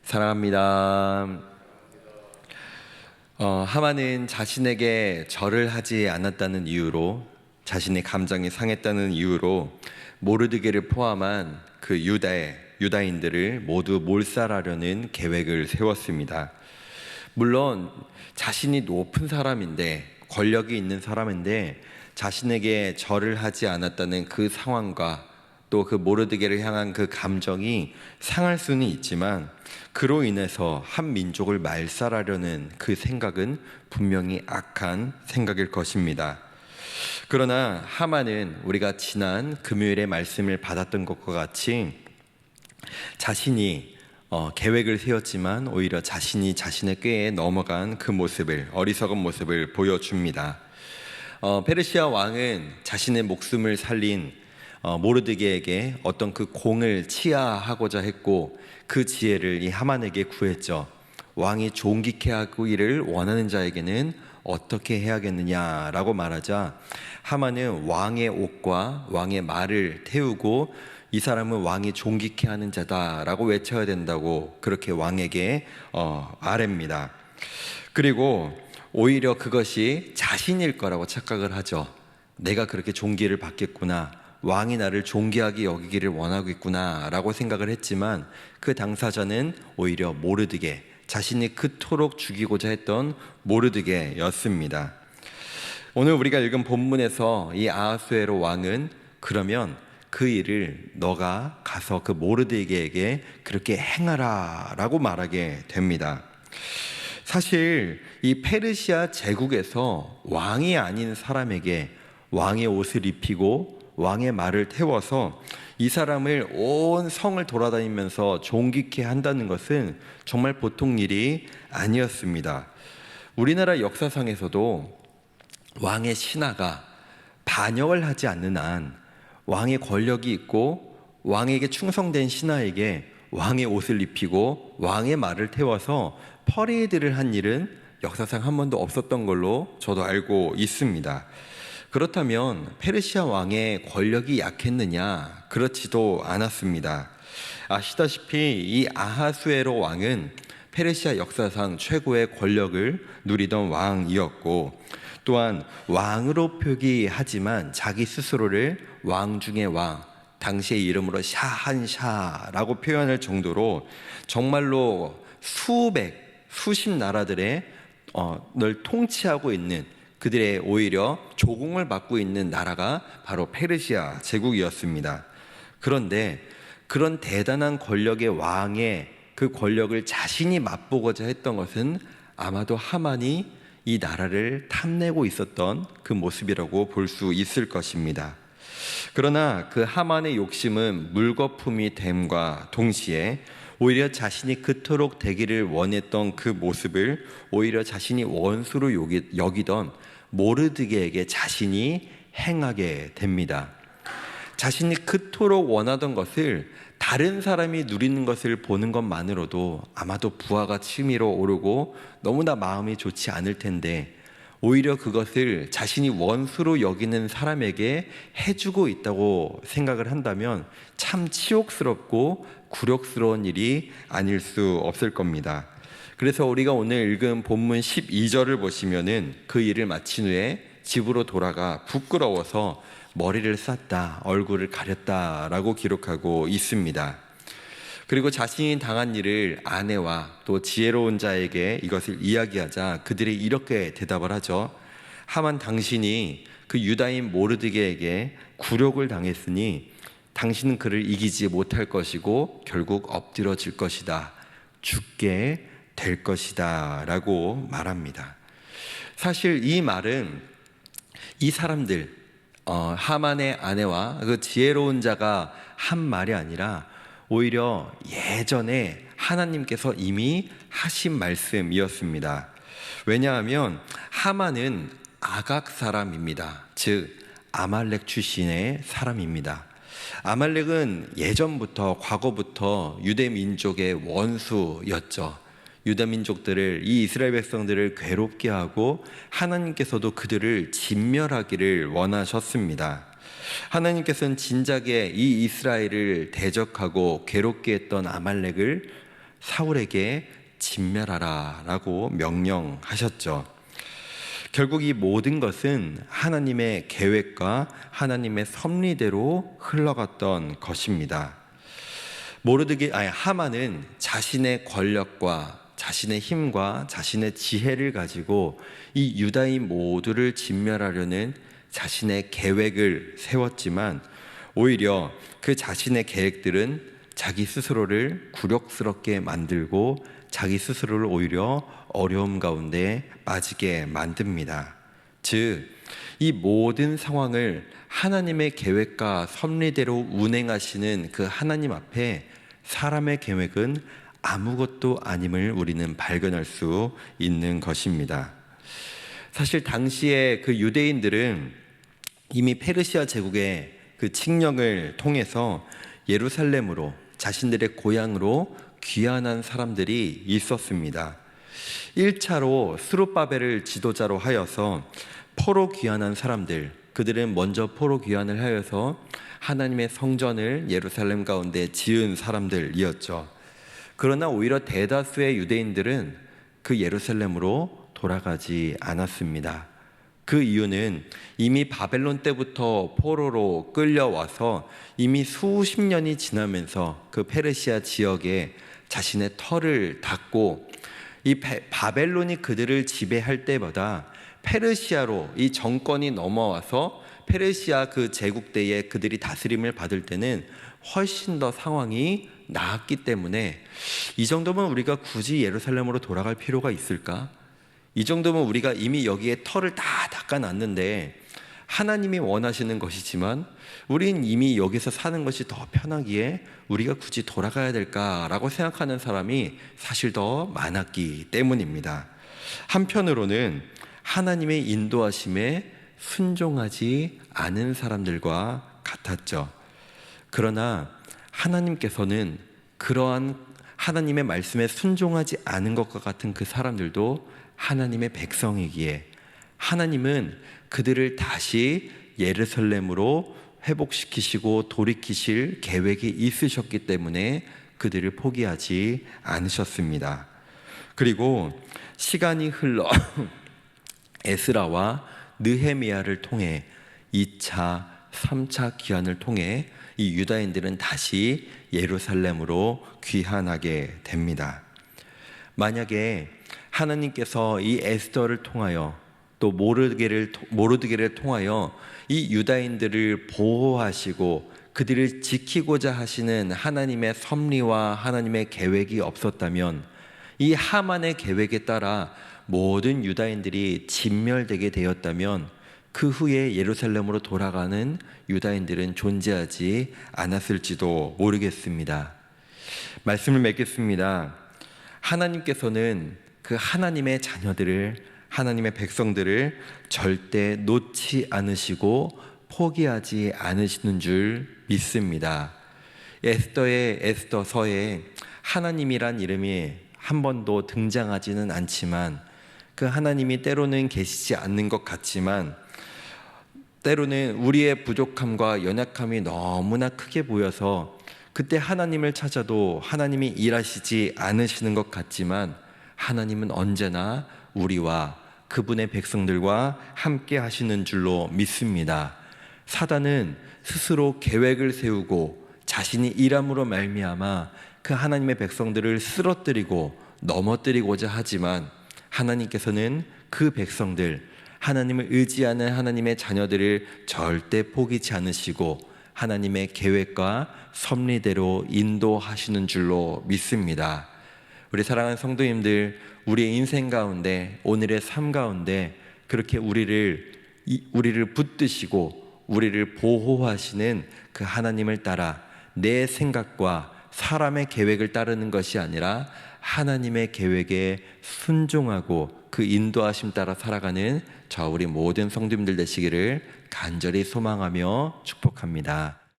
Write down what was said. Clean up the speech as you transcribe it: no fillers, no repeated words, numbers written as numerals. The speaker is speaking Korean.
사랑합니다. 하만은 자신에게 절을 하지 않았다는 이유로, 자신의 감정이 상했다는 이유로 모르드게를 포함한 그 유다인들을 모두 몰살하려는 계획을 세웠습니다. 물론 자신이 높은 사람인데, 권력이 있는 사람인데 자신에게 절을 하지 않았다는 그 상황과 또 그 모르드게를 향한 그 감정이 상할 수는 있지만, 그로 인해서 한 민족을 말살하려는 그 생각은 분명히 악한 생각일 것입니다. 그러나 하만은 우리가 지난 금요일에 말씀을 받았던 것과 같이 자신이 계획을 세웠지만 오히려 자신이 자신의 꾀에 넘어간 그 모습을, 어리석은 모습을 보여줍니다. 페르시아 왕은 자신의 목숨을 살린 모르드게에게 어떤 그 공을 치하하고자 했고, 그 지혜를 이 하만에게 구했죠. 왕이 존귀케 하기를 원하는 자에게는 어떻게 해야겠느냐라고 말하자, 하만은 왕의 옷과 왕의 말을 태우고 이 사람은 왕이 존귀케 하는 자다라고 외쳐야 된다고 그렇게 왕에게 아뢰입니다. 그리고 오히려 그것이 자신일 거라고 착각을 하죠. 내가 그렇게 존귀를 받겠구나, 왕이 나를 존귀하게 여기기를 원하고 있구나 라고 생각을 했지만, 그 당사자는 오히려 모르드게, 자신이 그토록 죽이고자 했던 모르드게였습니다. 오늘 우리가 읽은 본문에서 이 아하수에로 왕은 그러면 그 일을 너가 가서 그 모르드게에게 그렇게 행하라 라고 말하게 됩니다. 사실 이 페르시아 제국에서 왕이 아닌 사람에게 왕의 옷을 입히고 왕의 말을 태워서 이 사람을 온 성을 돌아다니면서 존귀케 한다는 것은 정말 보통 일이 아니었습니다. 우리나라 역사상에서도 왕의 신하가 반역을 하지 않는 한, 왕의 권력이 있고 왕에게 충성된 신하에게 왕의 옷을 입히고 왕의 말을 태워서 퍼레이드를 한 일은 역사상 한 번도 없었던 걸로 저도 알고 있습니다. 그렇다면 페르시아 왕의 권력이 약했느냐? 그렇지도 않았습니다. 아시다시피 이 아하수에로 왕은 페르시아 역사상 최고의 권력을 누리던 왕이었고, 또한 왕으로 표기하지만 자기 스스로를 왕 중의 왕, 당시의 이름으로 샤한샤라고 표현할 정도로 정말로 수십 나라들의 널 통치하고 있는, 그들의 오히려 조공을 받고 있는 나라가 바로 페르시아 제국이었습니다. 그런데 그런 대단한 권력의 왕의 그 권력을 자신이 맛보고자 했던 것은 아마도 하만이 이 나라를 탐내고 있었던 그 모습이라고 볼 수 있을 것입니다. 그러나 그 하만의 욕심은 물거품이 됨과 동시에 오히려 자신이 그토록 되기를 원했던 그 모습을 오히려 자신이 원수로 여기던 모르드게에게 자신이 행하게 됩니다. 자신이 그토록 원하던 것을 다른 사람이 누리는 것을 보는 것만으로도 아마도 부하가 치밀어 오르고 너무나 마음이 좋지 않을 텐데, 오히려 그것을 자신이 원수로 여기는 사람에게 해주고 있다고 생각을 한다면 참 치욕스럽고 굴욕스러운 일이 아닐 수 없을 겁니다. 그래서 우리가 오늘 읽은 본문 12절을 보시면은 그 일을 마친 후에 집으로 돌아가 부끄러워서 머리를 쌌다, 얼굴을 가렸다 라고 기록하고 있습니다. 그리고 자신이 당한 일을 아내와 또 지혜로운 자에게 이것을 이야기하자 그들이 이렇게 대답을 하죠. 하만, 당신이 그 유다인 모르드게에게 굴욕을 당했으니 당신은 그를 이기지 못할 것이고 결국 엎드러질 것이다, 죽게 될 것이다 라고 말합니다. 사실 이 말은 이 사람들, 하만의 아내와 그 지혜로운 자가 한 말이 아니라 오히려 예전에 하나님께서 이미 하신 말씀이었습니다. 왜냐하면 하만은 아각 사람입니다. 즉 아말렉 출신의 사람입니다. 아말렉은 예전부터, 과거부터 유대 민족의 원수였죠. 유다 민족들을, 이 이스라엘 백성들을 괴롭게 하고 하나님께서도 그들을 진멸하기를 원하셨습니다. 하나님께서는 진작에 이 이스라엘을 대적하고 괴롭게 했던 아말렉을 사울에게 진멸하라라고 명령하셨죠. 결국 이 모든 것은 하나님의 계획과 하나님의 섭리대로 흘러갔던 것입니다. 하만은 자신의 권력과 자신의 힘과 자신의 지혜를 가지고 이 유다인 모두를 진멸하려는 자신의 계획을 세웠지만 오히려 그 자신의 계획들은 자기 스스로를 굴욕스럽게 만들고 자기 스스로를 오히려 어려움 가운데 빠지게 만듭니다. 즉, 이 모든 상황을 하나님의 계획과 섭리대로 운행하시는 그 하나님 앞에 사람의 계획은 아무것도 아님을 우리는 발견할 수 있는 것입니다. 사실 당시에 그 유대인들은 이미 페르시아 제국의 그 칙령을 통해서 예루살렘으로 자신들의 고향으로 귀환한 사람들이 있었습니다. 1차로 스룹바벨을 지도자로 하여서 포로 귀환한 사람들, 그들은 먼저 포로 귀환을 하여서 하나님의 성전을 예루살렘 가운데 지은 사람들이었죠. 그러나 오히려 대다수의 유대인들은 그 예루살렘으로 돌아가지 않았습니다. 그 이유는 이미 바벨론 때부터 포로로 끌려와서 이미 수십 년이 지나면서 그 페르시아 지역에 자신의 터를 닫고 이 바벨론이 그들을 지배할 때보다 페르시아로 이 정권이 넘어와서 페르시아 그 제국 때에 그들이 다스림을 받을 때는 훨씬 더 상황이 나았기 때문에 이 정도면 우리가 굳이 예루살렘으로 돌아갈 필요가 있을까? 이 정도면 우리가 이미 여기에 터를 다 닦아놨는데 하나님이 원하시는 것이지만 우린 이미 여기서 사는 것이 더 편하기에 우리가 굳이 돌아가야 될까라고 생각하는 사람이 사실 더 많았기 때문입니다. 한편으로는 하나님의 인도하심에 순종하지 않은 사람들과 같았죠. 그러나 하나님께서는 그러한 하나님의 말씀에 순종하지 않은 것과 같은 그 사람들도 하나님의 백성이기에 하나님은 그들을 다시 예루살렘으로 회복시키시고 돌이키실 계획이 있으셨기 때문에 그들을 포기하지 않으셨습니다. 그리고 시간이 흘러 에스라와 느헤미야를 통해 2차, 3차 귀환을 통해 이 유다인들은 다시 예루살렘으로 귀환하게 됩니다. 만약에 하나님께서 이 에스더를 통하여 또 모르드게를 통하여 이 유다인들을 보호하시고 그들을 지키고자 하시는 하나님의 섭리와 하나님의 계획이 없었다면 이 하만의 계획에 따라 모든 유다인들이 진멸되게 되었다면 그 후에 예루살렘으로 돌아가는 유다인들은 존재하지 않았을지도 모르겠습니다. 말씀을 맺겠습니다. 하나님께서는 그 하나님의 자녀들을, 하나님의 백성들을 절대 놓지 않으시고 포기하지 않으시는 줄 믿습니다. 에스더의 에스더서에 하나님이란 이름이 한 번도 등장하지는 않지만 그 하나님이 때로는 계시지 않는 것 같지만 때로는 우리의 부족함과 연약함이 너무나 크게 보여서 그때 하나님을 찾아도 하나님이 일하시지 않으시는 것 같지만 하나님은 언제나 우리와 그분의 백성들과 함께 하시는 줄로 믿습니다. 사단은 스스로 계획을 세우고 자신이 일함으로 말미암아 그 하나님의 백성들을 쓰러뜨리고 넘어뜨리고자 하지만 하나님께서는 그 백성들, 하나님을 의지하는 하나님의 자녀들을 절대 포기치 않으시고 하나님의 계획과 섭리대로 인도하시는 줄로 믿습니다. 우리 사랑하는 성도님들, 우리의 인생 가운데, 오늘의 삶 가운데 그렇게 우리를 붙드시고 우리를 보호하시는 그 하나님을 따라 내 생각과 사람의 계획을 따르는 것이 아니라 하나님의 계획에 순종하고 그 인도하심 따라 살아가는 우리 모든 성도님들 되시기를 간절히 소망하며 축복합니다.